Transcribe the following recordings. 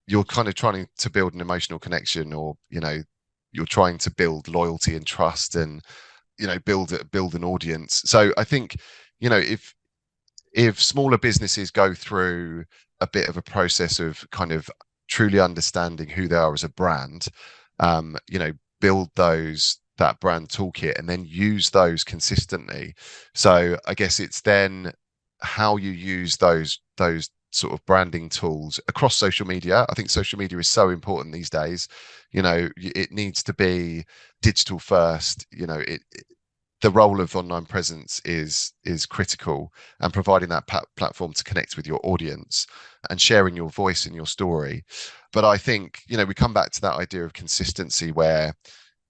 you're kind of trying to build an emotional connection, or you're trying to build loyalty and trust, and build an audience. So I think if smaller businesses go through a bit of a process of kind of truly understanding who they are as a brand, build that brand toolkit and then use those consistently. So I guess it's then how you use those sort of branding tools across social media. I think social media is so important these days. It needs to be digital first. The role of online presence is critical, and providing that platform to connect with your audience and sharing your voice and your story. But I think we come back to that idea of consistency, where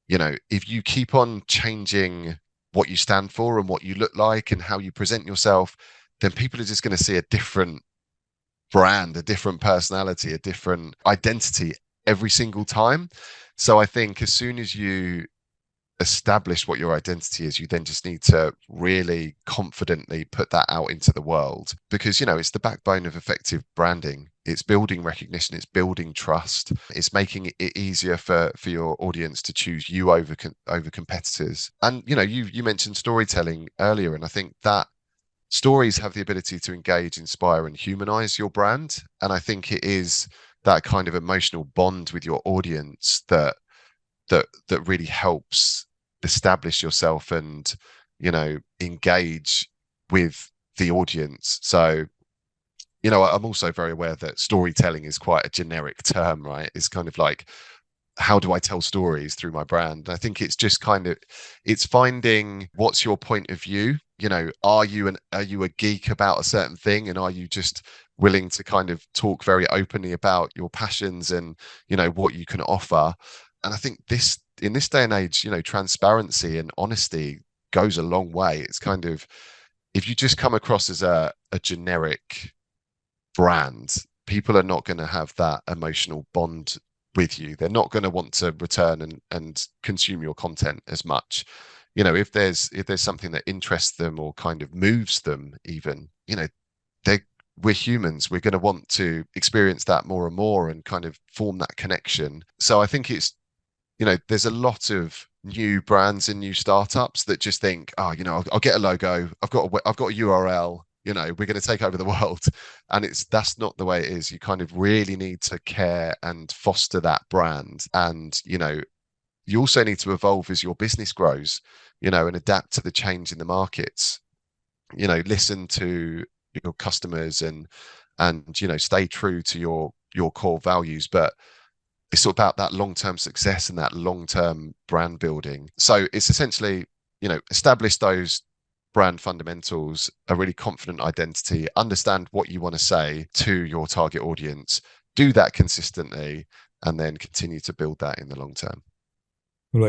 if you keep on changing what you stand for and what you look like and how you present yourself, then people are just going to see a different brand, a different personality, a different identity every single time. So I think as soon as you establish what your identity is, you then just need to really confidently put that out into the world, because it's the backbone of effective branding. It's building recognition, it's building trust, it's making it easier for your audience to choose you over competitors. And you mentioned storytelling earlier, and I think that stories have the ability to engage, inspire, and humanize your brand. And I think it is that kind of emotional bond with your audience that really helps establish yourself and engage with the audience. So I'm also very aware that storytelling is quite a generic term, right? It's kind of like, how do I tell stories through my brand? I think it's just it's finding what's your point of view. Are you a geek about a certain thing, and are you just willing to kind of talk very openly about your passions and what you can offer? And I think in this day and age, transparency and honesty goes a long way. It's kind of, if you just come across as a generic brand, people are not going to have that emotional bond with you. They're not going to want to return and consume your content as much. If there's something that interests them or kind of moves them, even, they we're humans. We're going to want to experience that more and more and kind of form that connection. So I think there's a lot of new brands and new startups that just think, oh, I'll get a logo. I've got a URL. We're going to take over the world. And that's not the way it is. You kind of really need to care and foster that brand. And, you also need to evolve as your business grows, and adapt to the change in the markets. Listen to your customers and stay true to your core values. But it's all about that long-term success and that long-term brand building. So it's essentially, establish those brand fundamentals, a really confident identity, understand what you want to say to your target audience, do that consistently, and then continue to build that in the long term.